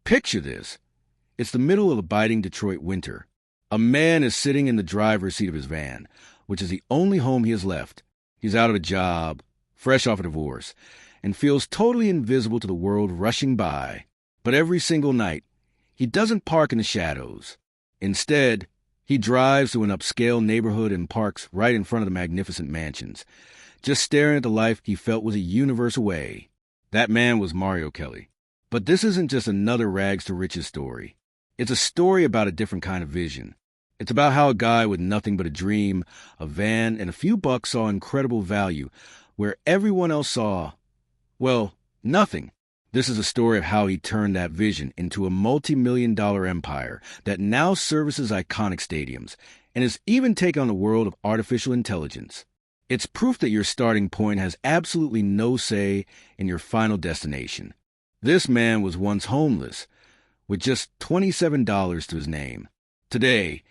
Picture this. It's the middle of a biting Detroit winter. A man is sitting in the driver's seat of his van, which is the only home he has left. He's out of a job, fresh off a divorce, and feels totally invisible to the world rushing by. But every single night, he doesn't park in the shadows. Instead, he drives to an upscale neighborhood and parks right in front of the magnificent mansions, just staring at the life he felt was a universe away. That man was Mario Kelly. But this isn't just another rags to riches story. It's a story about a different kind of vision. It's about how a guy with nothing but a dream, a van, and a few bucks saw incredible value where everyone else saw, well, nothing. This is a story of how he turned that vision into a multi-million-dollar empire that now services iconic stadiums and has even taken on the world of artificial intelligence. It's proof that your starting point has absolutely no say in your final destination. This man was once homeless, with just $27 to his name. Today,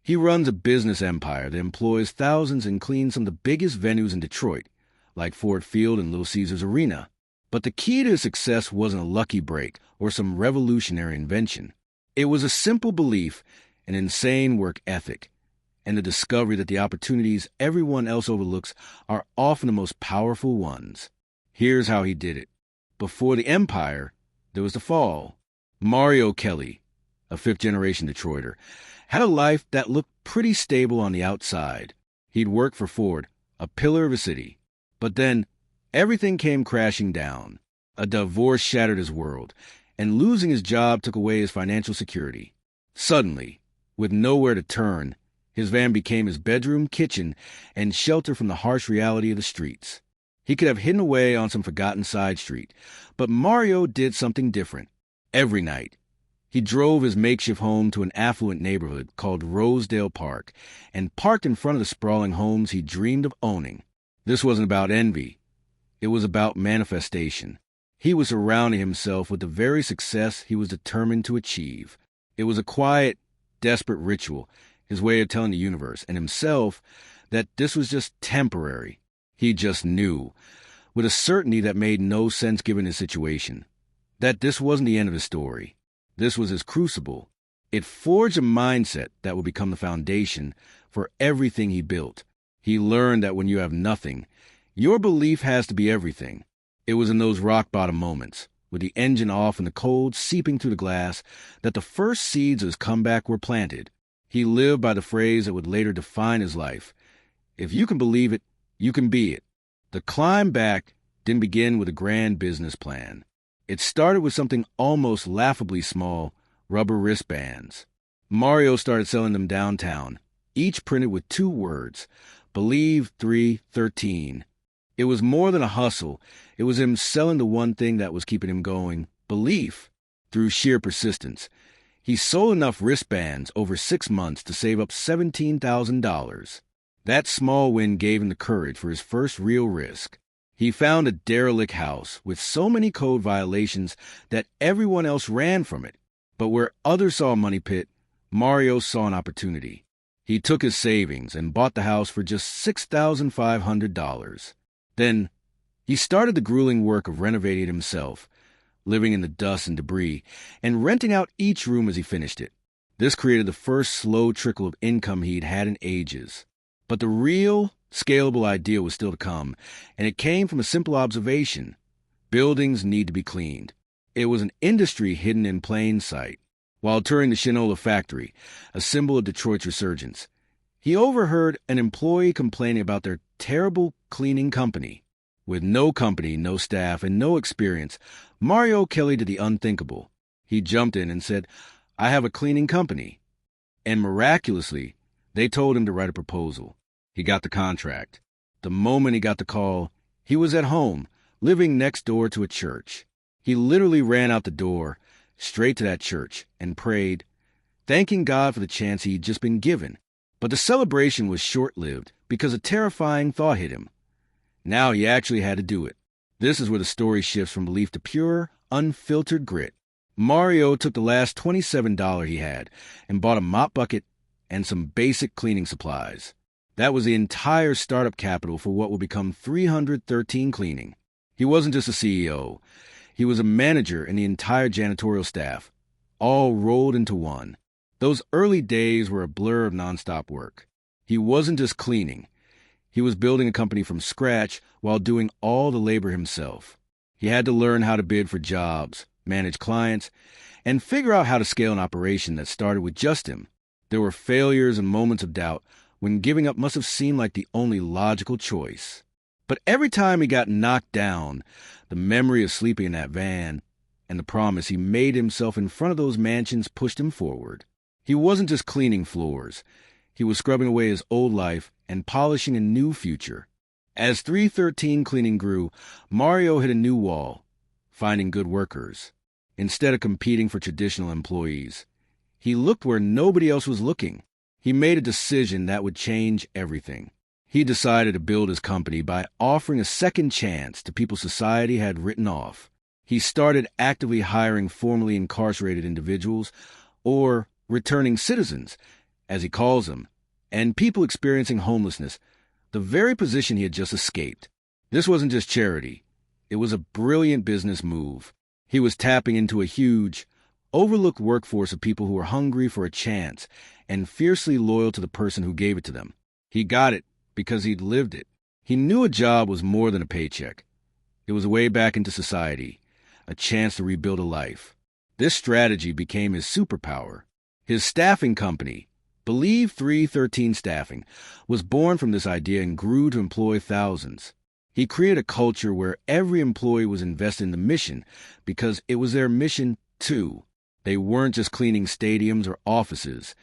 he runs a business empire that employs thousands and cleans some of the biggest venues in Detroit, like Ford Field and Little Caesars Arena. But the key to his success wasn't a lucky break or some revolutionary invention. It was a simple belief, an insane work ethic, and the discovery that the opportunities everyone else overlooks are often the most powerful ones. Here's how he did it. Before the empire, there was the fall. Mario Kelly, a fifth-generation Detroiter, had a life that looked pretty stable on the outside. He'd worked for Ford, a pillar of a city. But then, everything came crashing down. A divorce shattered his world, and losing his job took away his financial security. Suddenly, with nowhere to turn, his van became his bedroom, kitchen, and shelter from the harsh reality of the streets. He could have hidden away on some forgotten side street, but Mario did something different. Every night, he drove his makeshift home to an affluent neighborhood called Rosedale Park and parked in front of the sprawling homes he dreamed of owning. This wasn't about envy. It was about manifestation. He was surrounding himself with the very success he was determined to achieve. It was a quiet, desperate ritual, his way of telling the universe and himself that this was just temporary. He just knew, with a certainty that made no sense given his situation, that this wasn't the end of his story. This was his crucible. It forged a mindset that would become the foundation for everything he built. He learned that when you have nothing, your belief has to be everything. It was in those rock-bottom moments, with the engine off and the cold seeping through the glass, that the first seeds of his comeback were planted. He lived by the phrase that would later define his life. If you can believe it, you can be it. The climb back didn't begin with a grand business plan. It started with something almost laughably small, rubber wristbands. Mario started selling them downtown, each printed with 2 words, Believe 313. It was more than a hustle. It was him selling the one thing that was keeping him going, belief, through sheer persistence. He sold enough wristbands over 6 months to save up $17,000. That small win gave him the courage for his first real risk. He found a derelict house with so many code violations that everyone else ran from it. But where others saw a money pit, Mario saw an opportunity. He took his savings and bought the house for just $6,500. Then, he started the grueling work of renovating it himself, living in the dust and debris, and renting out each room as he finished it. This created the first slow trickle of income he'd had in ages. But the real, scalable idea was still to come, and it came from a simple observation. Buildings need to be cleaned. It was an industry hidden in plain sight. While touring the Shinola factory, a symbol of Detroit's resurgence, he overheard an employee complaining about their terrible cleaning company. With no company, no staff, and no experience, Mario Kelly did the unthinkable. He jumped in and said, "I have a cleaning company." And miraculously, they told him to write a proposal. He got the contract. The moment he got the call, he was at home, living next door to a church. He literally ran out the door, straight to that church, and prayed, thanking God for the chance he'd just been given. But the celebration was short-lived because a terrifying thought hit him. Now he actually had to do it. This is where the story shifts from belief to pure, unfiltered grit. Mario took the last $27 he had and bought a mop bucket and some basic cleaning supplies. That was the entire startup capital for what would become 313 Cleaning. He wasn't just a CEO. He was a manager in the entire janitorial staff, all rolled into one. Those early days were a blur of nonstop work. He wasn't just cleaning. He was building a company from scratch while doing all the labor himself. He had to learn how to bid for jobs, manage clients, and figure out how to scale an operation that started with just him. There were failures and moments of doubt when giving up must have seemed like the only logical choice. But every time he got knocked down, the memory of sleeping in that van and the promise he made himself in front of those mansions pushed him forward. He wasn't just cleaning floors. He was scrubbing away his old life and polishing a new future. As 313 Cleaning grew, Mario hit a new wall, finding good workers. Instead of competing for traditional employees, he looked where nobody else was looking. He made a decision that would change everything. He decided to build his company by offering a second chance to people society had written off. He started actively hiring formerly incarcerated individuals, or returning citizens, as he calls them, and people experiencing homelessness, the very position he had just escaped. This wasn't just charity. It was a brilliant business move. He was tapping into a huge, overlooked workforce of people who were hungry for a chance and fiercely loyal to the person who gave it to them. He got it because he'd lived it. He knew a job was more than a paycheck. It was a way back into society, a chance to rebuild a life. This strategy became his superpower. His staffing company, Believe 313 Staffing, was born from this idea and grew to employ thousands. He created a culture where every employee was invested in the mission because it was their mission too. They weren't just cleaning stadiums or offices.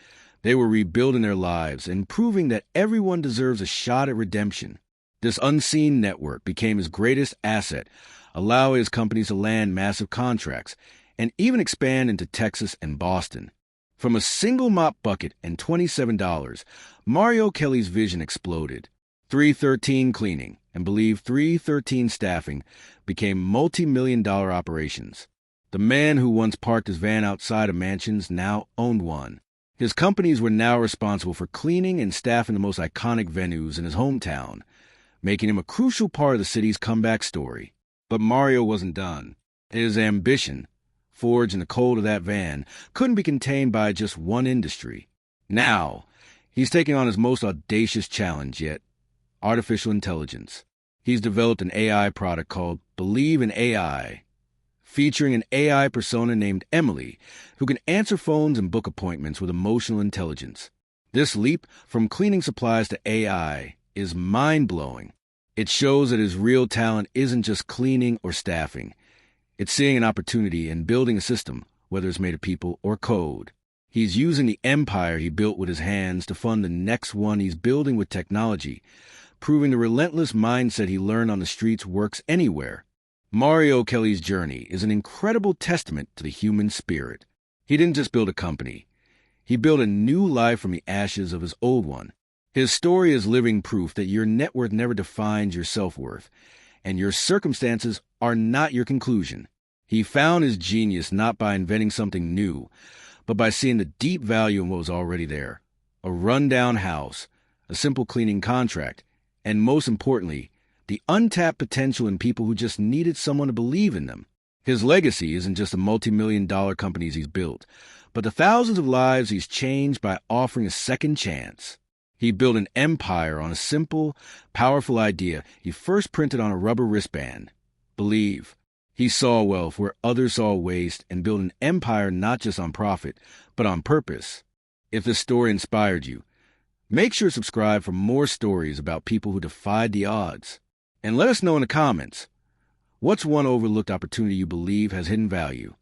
They were rebuilding their lives and proving that everyone deserves a shot at redemption. This unseen network became his greatest asset, allowing his companies to land massive contracts and even expand into Texas and Boston. From a single mop bucket and $27, Mario Kelly's vision exploded. 313 Cleaning and Believe 313 Staffing became multi-million-dollar operations. The man who once parked his van outside of mansions now owned one. His companies were now responsible for cleaning and staffing the most iconic venues in his hometown, making him a crucial part of the city's comeback story. But Mario wasn't done. His ambition, forged in the cold of that van, couldn't be contained by just one industry. Now, he's taking on his most audacious challenge yet, artificial intelligence. He's developed an AI product called Believe in AI, featuring an AI persona named Emily, who can answer phones and book appointments with emotional intelligence. This leap from cleaning supplies to AI is mind-blowing. It shows that his real talent isn't just cleaning or staffing. It's seeing an opportunity and building a system, whether it's made of people or code. He's using the empire he built with his hands to fund the next one he's building with technology, proving the relentless mindset he learned on the streets works anywhere. Mario Kelly's journey is an incredible testament to the human spirit. He didn't just build a company. He built a new life from the ashes of his old one. His story is living proof that your net worth never defines your self-worth, and your circumstances are not your conclusion. He found his genius not by inventing something new, but by seeing the deep value in what was already there. A rundown house, a simple cleaning contract, and most importantly, the untapped potential in people who just needed someone to believe in them. His legacy isn't just the multi-million-dollar companies he's built, but the thousands of lives he's changed by offering a second chance. He built an empire on a simple, powerful idea he first printed on a rubber wristband. Believe. He saw wealth where others saw waste and built an empire not just on profit, but on purpose. If this story inspired you, make sure to subscribe for more stories about people who defied the odds. And let us know in the comments, what's one overlooked opportunity you believe has hidden value?